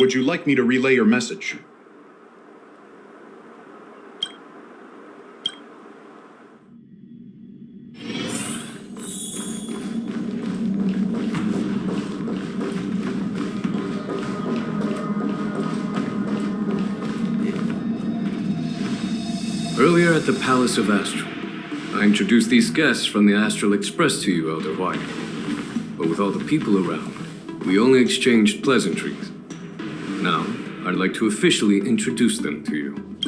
Would you like me to relay your message? Earlier at the Palace of Astral, I introduced these guests from the Astral Express to you, Elder White. But with all the people around, we only exchanged pleasantries. Now, I'd like to officially introduce them to you.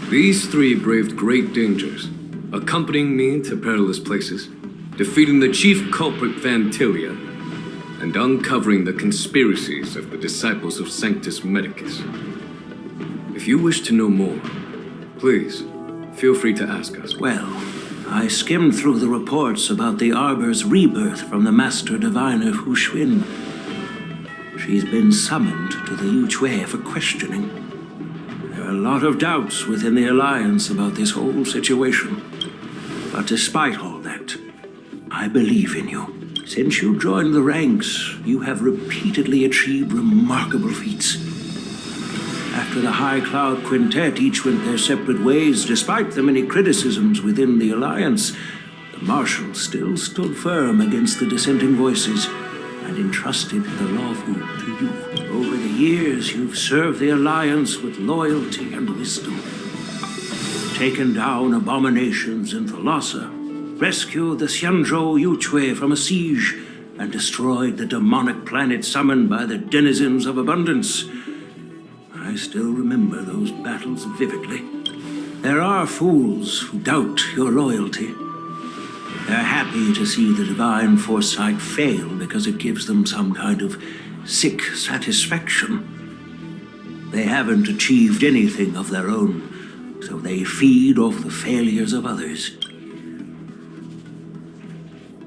These three braved great dangers, accompanying me to perilous places, defeating the chief culprit Vantilia, and uncovering the conspiracies of the disciples of Sanctus Medicus. If you wish to know more, please, feel free to ask us. Well, I skimmed through the reports about the Arbor's rebirth from the Master Diviner Hu Xuan. She's been summoned to the Yuchue for questioning. There are a lot of doubts within the Alliance about this whole situation. But despite all that, I believe in you. Since you joined the ranks, you have repeatedly achieved remarkable feats. After the High Cloud Quintet each went their separate ways, despite the many criticisms within the Alliance, the Marshal still stood firm against the dissenting voices and entrusted the Lawfu to you. Over the years, you've served the Alliance with loyalty and wisdom. Taken down abominations in Thalassa, rescued the Xianzhou Yuchue from a siege, and destroyed the demonic planet summoned by the denizens of abundance. I still remember those battles vividly. There are fools who doubt your loyalty. They're happy to see the divine foresight fail because it gives them some kind of sick satisfaction. They haven't achieved anything of their own, so they feed off the failures of others.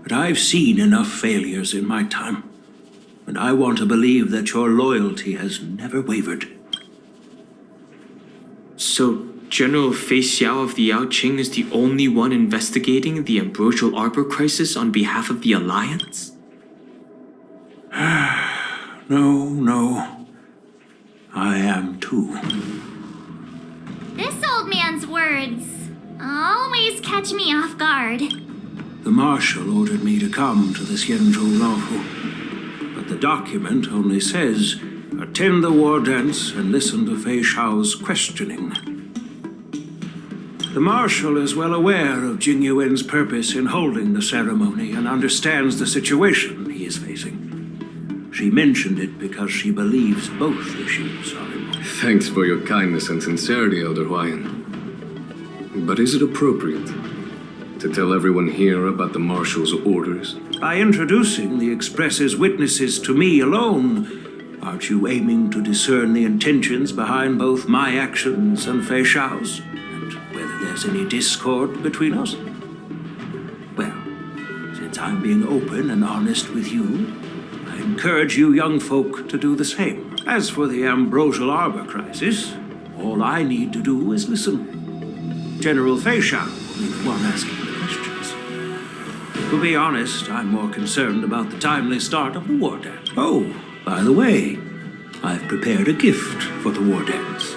But I've seen enough failures in my time, and I want to believe that your loyalty has never wavered. So, General Fei Xiao of the Yaoqing is the only one investigating the Ambrosial Arbor crisis on behalf of the Alliance? No. I am too. This old man's words always catch me off guard. The Marshal ordered me to come to the Xianzhou Laofu, but the document only says, attend the war dance and listen to Fei Xiao's questioning. The Marshal is well aware of Jing Yuan's purpose in holding the ceremony and understands the situation he is facing. She mentioned it because she believes both issues are important. Thanks for your kindness and sincerity, Elder Huayan. But is it appropriate to tell everyone here about the Marshal's orders? By introducing the Express's witnesses to me alone, aren't you aiming to discern the intentions behind both my actions and Fei Xiao's? And whether there's any discord between us? Well, since I'm being open and honest with you, I encourage you young folk to do the same. As for the Ambrosial Arbor crisis, all I need to do is listen. General Fei Xiao will be the one asking the questions. To be honest, I'm more concerned about the timely start of the war dance. Oh, by the way, I've prepared a gift for the war dance.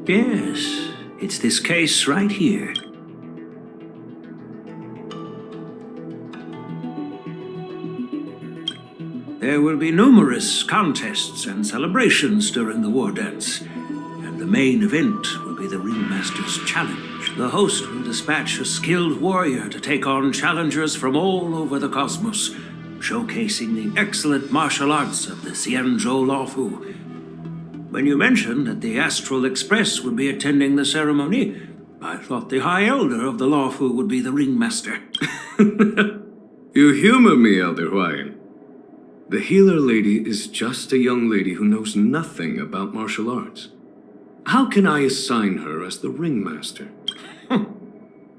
Yes, it's this case right here. There will be numerous contests and celebrations during the war dance, and the main event will be the Ringmaster's Challenge. The host will dispatch a skilled warrior to take on challengers from all over the cosmos, showcasing the excellent martial arts of the Xianzhou Laofu. When you mentioned that the Astral Express would be attending the ceremony, I thought the High Elder of the Laofu would be the Ringmaster. You humor me, Elder Huayan. The healer lady is just a young lady who knows nothing about martial arts. How can I assign her as the Ringmaster?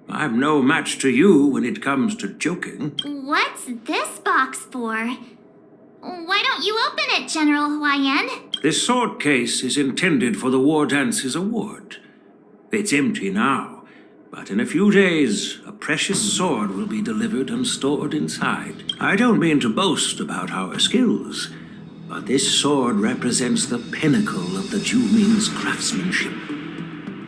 I'm no match to you when it comes to joking. What's this box for? Why don't you open it, General Huayan? This sword case is intended for the War Dance's award. It's empty now, But in a few days, a precious sword will be delivered and stored inside. I don't mean to boast about our skills, but this sword represents the pinnacle of the Juming's craftsmanship.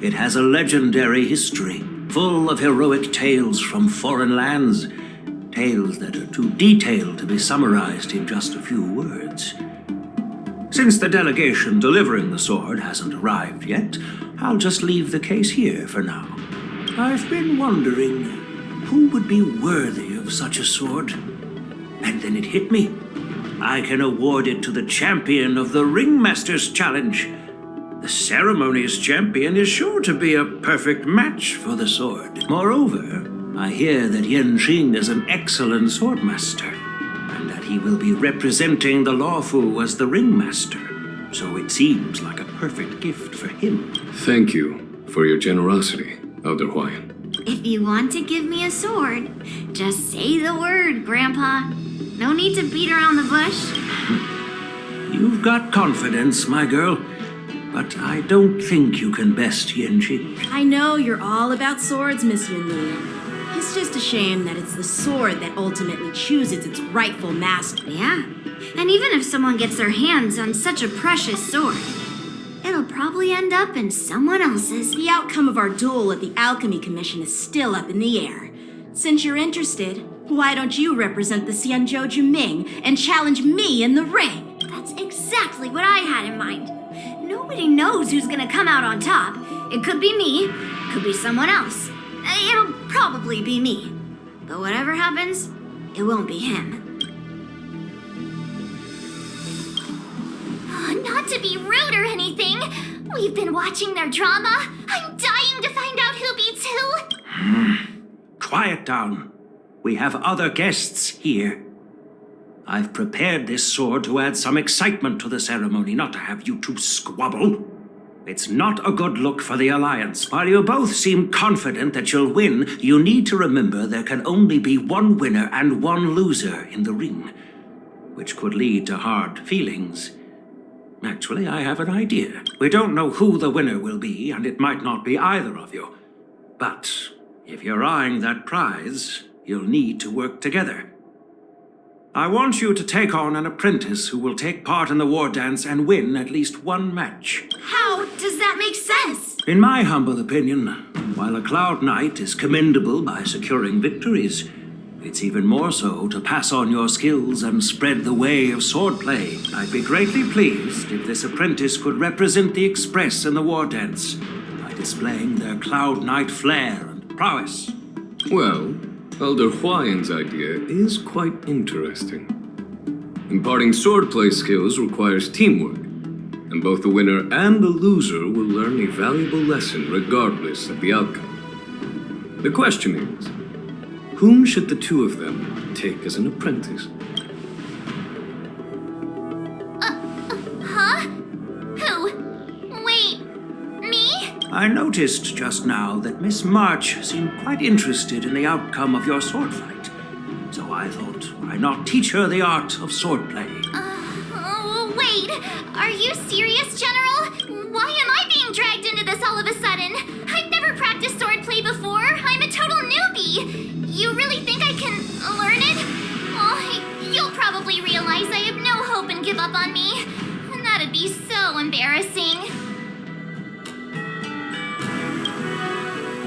It has a legendary history, full of heroic tales from foreign lands, tales that are too detailed to be summarized in just a few words. Since the delegation delivering the sword hasn't arrived yet, I'll just leave the case here for now. I've been wondering who would be worthy of such a sword. And then it hit me. I can award it to the champion of the Ringmaster's Challenge. The ceremony's champion is sure to be a perfect match for the sword. Moreover, I hear that Yanqing is an excellent swordmaster, and that he will be representing the Lawfu as the Ringmaster. So it seems like a perfect gift for him. Thank you for your generosity, Elder Huayan. If you want to give me a sword, just say the word, Grandpa. No need to beat around the bush. You've got confidence, my girl, but I don't think you can best Yanqing. I know you're all about swords, Miss Yunli. It's just a shame that it's the sword that ultimately chooses its rightful master. Yeah, and even if someone gets their hands on such a precious sword, it'll probably end up in someone else's. The outcome of our duel at the Alchemy Commission is still up in the air. Since you're interested, why don't you represent the Xianzhou Juming and challenge me in the ring? That's exactly what I had in mind. Nobody knows who's gonna come out on top. It could be me, could be someone else. It'll probably be me. But whatever happens, it won't be him. Not to be rude or anything, we've been watching their drama. I'm dying to find out who beats who. Quiet down. We have other guests here. I've prepared this sword to add some excitement to the ceremony, not to have you two squabble. It's not a good look for the Alliance. While you both seem confident that you'll win, you need to remember there can only be one winner and one loser in the ring, which could lead to hard feelings. Actually, I have an idea. We don't know who the winner will be, and it might not be either of you. But if you're eyeing that prize, you'll need to work together. I want you to take on an apprentice who will take part in the war dance and win at least one match. How does that make sense? In my humble opinion, while a Cloud Knight is commendable by securing victories, it's even more so to pass on your skills and spread the way of swordplay. I'd be greatly pleased if this apprentice could represent the Express in the war dance by displaying their Cloud Knight flair and prowess. Well, Elder Huayan's idea is quite interesting. Imparting swordplay skills requires teamwork, and both the winner and the loser will learn a valuable lesson regardless of the outcome. The question is, whom should the two of them take as an apprentice? Huh? Who? Wait, me? I noticed just now that Miss March seemed quite interested in the outcome of your sword fight. So I thought, why not teach her the art of swordplay? Wait, are you serious, General? Why am I being dragged into this all of a sudden? I've never practiced swordplay before. I'm a total newbie. You really think I can learn it? Well, you'll probably realize I have no hope and give up on me. And that'd be so embarrassing.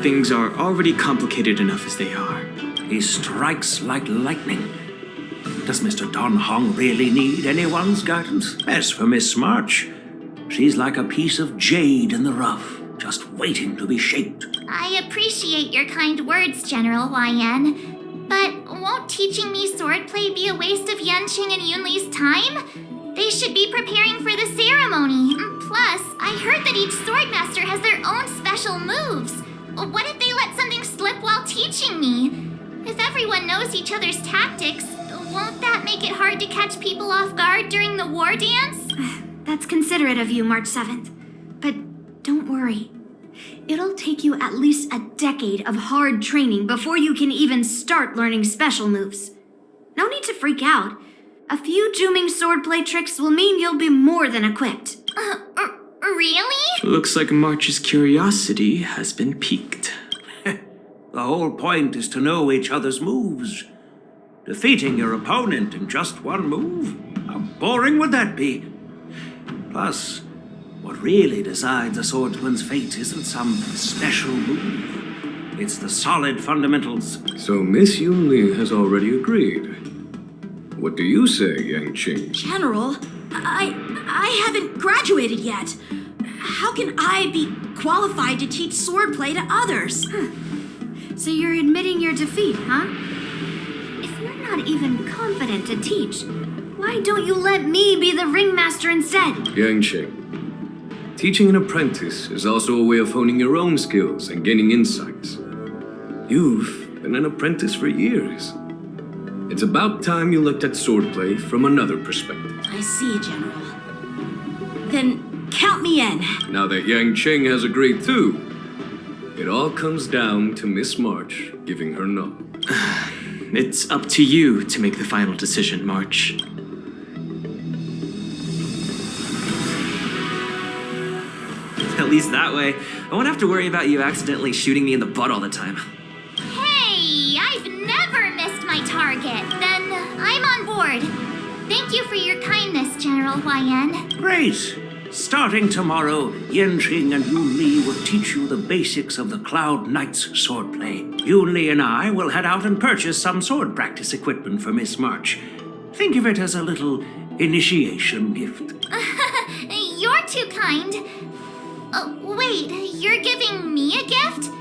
Things are already complicated enough as they are. He strikes like lightning. Does Mr. Don Hong really need anyone's guidance? As for Miss March, she's like a piece of jade in the rough, just waiting to be shaped. I appreciate your kind words, General Huayan. But won't teaching me swordplay be a waste of Yanqing and Yunli's time? They should be preparing for the ceremony. Plus, I heard that each swordmaster has their own special moves. What if they let something slip while teaching me? If everyone knows each other's tactics, won't that make it hard to catch people off guard during the war dance? That's considerate of you, March 7th. But don't worry. It'll take you at least a decade of hard training before you can even start learning special moves. No need to freak out. A few Juming swordplay tricks will mean you'll be more than equipped. Really? Looks like March's curiosity has been piqued. The whole point is to know each other's moves. Defeating your opponent in just one move? How boring would that be? Plus, what really decides a swordsman's fate isn't some special move. It's the solid fundamentals. So Miss Yunli has already agreed. What do you say, Yang Qing? General, I haven't graduated yet. How can I be qualified to teach swordplay to others? So you're admitting your defeat, huh? If you're not even confident to teach, why don't you let me be the ringmaster instead? Yang Qing, teaching an apprentice is also a way of honing your own skills and gaining insights. You've been an apprentice for years. It's about time you looked at swordplay from another perspective. I see, General. Then count me in. Now that Yang Qing has agreed too, it all comes down to Miss March giving her nod. It's up to you to make the final decision, March. At least that way, I won't have to worry about you accidentally shooting me in the butt all the time. Hey, I've never missed my target. Then I'm on board. Thank you for your kindness, General Huayan. Great! Starting tomorrow, Yanqing and Yunli will teach you the basics of the Cloud Knight's swordplay. Yunli and I will head out and purchase some sword practice equipment for Miss March. Think of it as a little initiation gift. You're too kind. Wait, you're giving me a gift?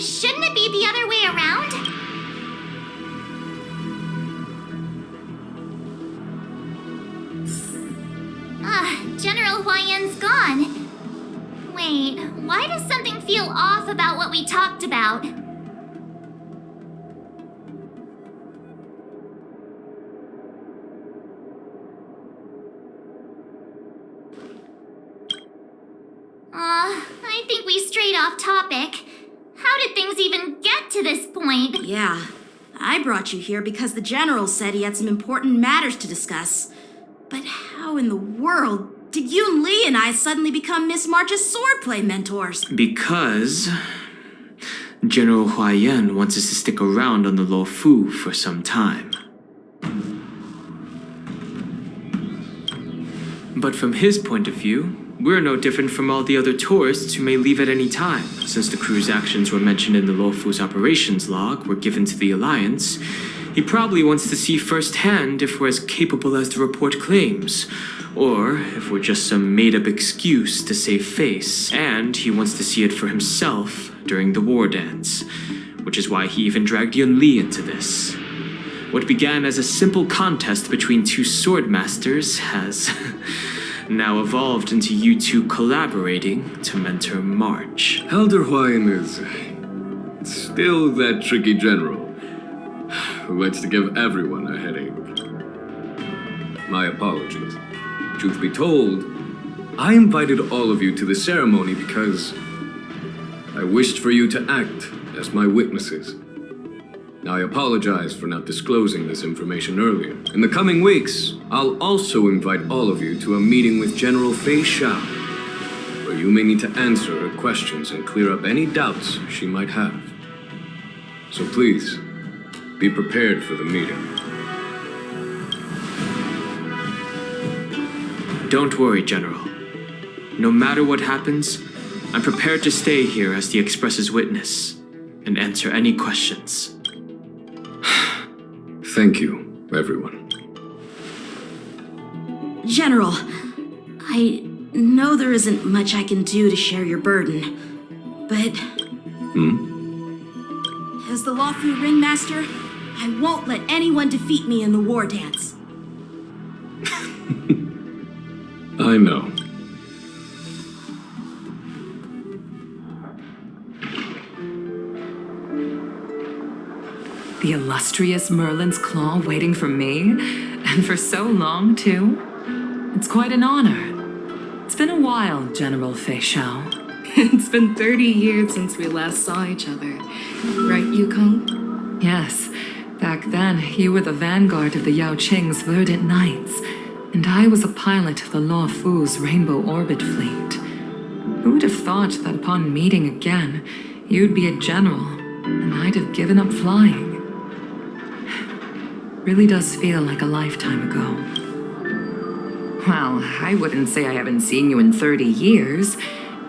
Shouldn't it be the other way around? General Huayan's gone. Wait, why does something feel off about what we talked about? I think we strayed off topic. How did things even get to this point? Yeah, I brought you here because the General said he had some important matters to discuss. But how in the world did Yun Li and I suddenly become Miss March's swordplay mentors? Because General Huayan wants us to stick around on the Lo Fu for some time. But from his point of view, we're no different from all the other tourists who may leave at any time. Since the crew's actions were mentioned in the Lo Fu's operations log were given to the Alliance, he probably wants to see firsthand if we're as capable as the report claims, or if we're just some made-up excuse to save face, and he wants to see it for himself during the war dance, which is why he even dragged Yun Li into this. What began as a simple contest between two sword masters has now evolved into you two collaborating to mentor March. Elder Huayan is still that tricky general who likes to give everyone a headache. My apologies. Truth be told, I invited all of you to the ceremony because I wished for you to act as my witnesses. Now, I apologize for not disclosing this information earlier. In the coming weeks, I'll also invite all of you to a meeting with General Fei Xiao, where you may need to answer her questions and clear up any doubts she might have. So please, be prepared for the meeting. Don't worry, General. No matter what happens, I'm prepared to stay here as the Express's witness and answer any questions. Thank you, everyone. General, I know there isn't much I can do to share your burden, but... As the lawful ringmaster, I won't let anyone defeat me in the war dance. I know. The illustrious Merlin's claw waiting for me? And for so long, too? It's quite an honor. It's been a while, General Fei Xiao. It's been 30 years since we last saw each other. Right, Yukong? Yes. Back then, you were the vanguard of the Yao Qing's Verdant Knights, and I was a pilot of the Lo Fu's Rainbow Orbit Fleet. Who would have thought that upon meeting again, you'd be a general, and I'd have given up flying. Really does feel like a lifetime ago. Well, I wouldn't say I haven't seen you in 30 years.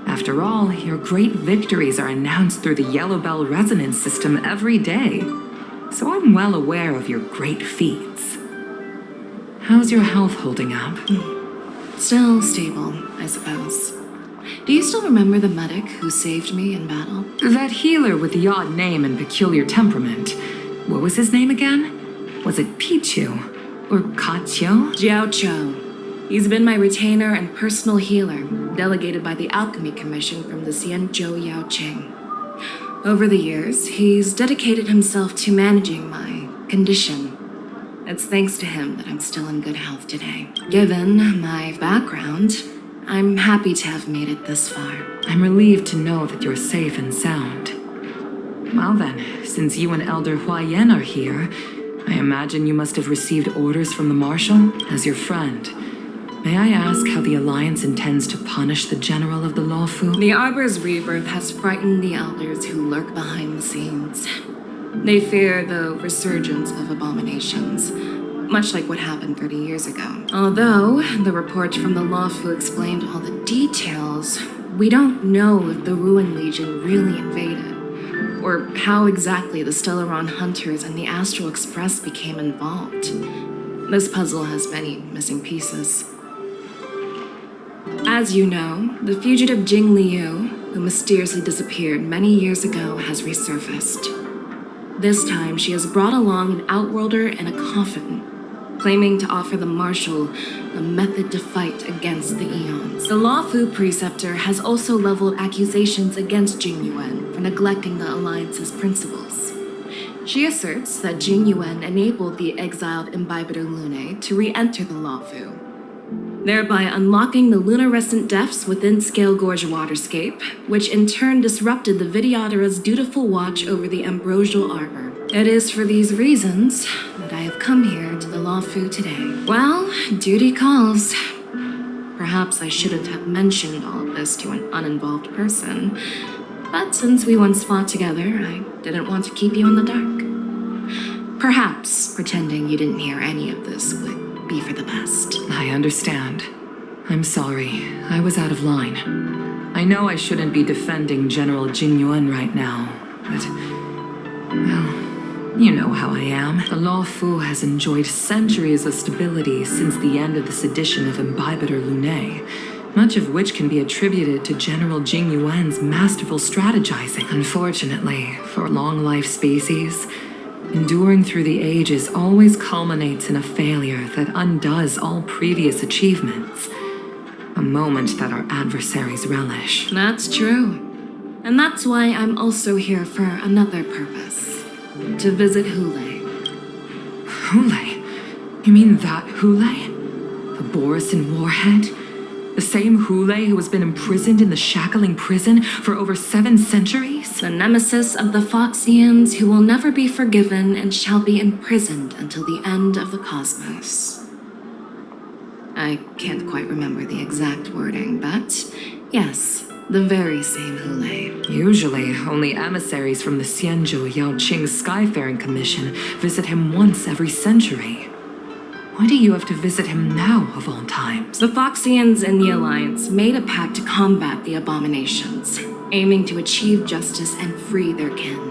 After all, your great victories are announced through the Yellow Bell resonance system every day. So I'm well aware of your great feats. How's your health holding up? Still stable, I suppose. Do you still remember the medic who saved me in battle? That healer with the odd name and peculiar temperament. What was his name again? Was it Pichu? Or Kachio? Jiao Cho. He's been my retainer and personal healer, delegated by the Alchemy Commission from the Xianzhou Yaoqing. Over the years, he's dedicated himself to managing my condition. It's thanks to him that I'm still in good health today. Given my background, I'm happy to have made it this far. I'm relieved to know that you're safe and sound. Well then, since you and Elder Huayan are here, I imagine you must have received orders from the Marshal as your friend. May I ask how the Alliance intends to punish the General of the Lawfu? The Arbor's rebirth has frightened the elders who lurk behind the scenes. They fear the resurgence of abominations, much like what happened 30 years ago. Although the report from the Lawfu explained all the details, we don't know if the Ruin Legion really invaded, or how exactly the Stellaron Hunters and the Astral Express became involved. This puzzle has many missing pieces. As you know, the fugitive Jing Liu, who mysteriously disappeared many years ago, has resurfaced. This time, she has brought along an outworlder and a coffin, claiming to offer the Marshal a method to fight against the Eons. The Lawfu Preceptor has also leveled accusations against Jing Yuan for neglecting the Alliance's principles. She asserts that Jing Yuan enabled the exiled Imbibitor Lunae to re-enter the Lawfu, thereby unlocking the lunarescent depths within Scale Gorge Waterscape, which in turn disrupted the Vidyadhara's dutiful watch over the Ambrosial Arbor. It is for these reasons that I have come here to the Lawfu today. Well, duty calls. Perhaps I shouldn't have mentioned all of this to an uninvolved person, but since we once fought together, I didn't want to keep you in the dark. Perhaps pretending you didn't hear any of this would be for the best. I understand. I'm sorry. I was out of line. I know I shouldn't be defending General Jing Yuan right now, but... well, you know how I am. The Lawfu has enjoyed centuries of stability since the end of the sedition of Imbibitor Lunae, much of which can be attributed to General Jing Yuan's masterful strategizing. Unfortunately, for long-life species, enduring through the ages always culminates in a failure that undoes all previous achievements. A moment that our adversaries relish. That's true. And that's why I'm also here for another purpose. To visit Hule. Hule? You mean that Hule? The Borisin warhead? The same Hule who has been imprisoned in the Shackling prison for over 7 centuries? The nemesis of the Foxians who will never be forgiven and shall be imprisoned until the end of the cosmos. I can't quite remember the exact wording, but yes, the very same Hule. Usually, only emissaries from the Xianzhou Yaoqing Skyfaring Commission visit him once every century. Why do you have to visit him now, of all times? The Foxians and the Alliance made a pact to combat the abominations, aiming to achieve justice and free their kin.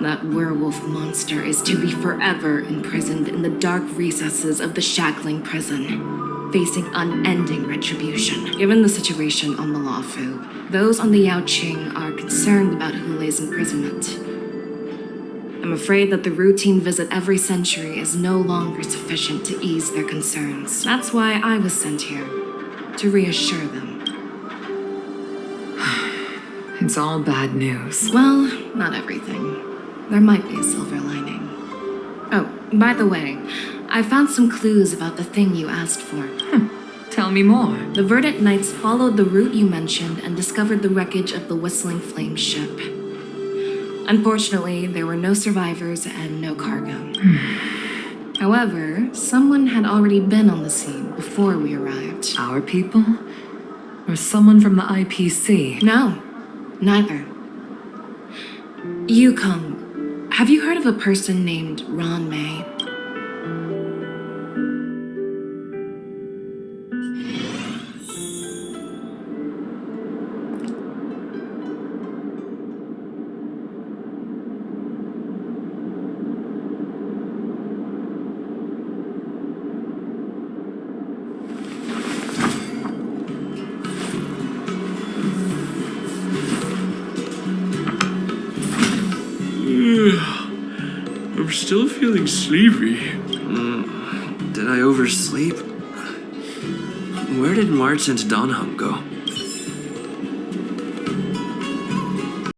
That werewolf monster is to be forever imprisoned in the dark recesses of the Shackling prison, facing unending retribution. Given the situation on the Lawfu, those on the Yaoqing are concerned about Hule's imprisonment. I'm afraid that the routine visit every century is no longer sufficient to ease their concerns. That's why I was sent here, to reassure them. It's all bad news. Well, not everything. There might be a silver lining. Oh, by the way, I found some clues about the thing you asked for. Tell me more. The Verdant Knights followed the route you mentioned and discovered the wreckage of the Whistling Flame ship. Unfortunately, there were no survivors and no cargo. However, someone had already been on the scene before we arrived. Our people? Or someone from the IPC? No, neither. Yukong, have you heard of a person named Ron May? I'm still feeling sleepy. Did I oversleep? Where did March and Donham go?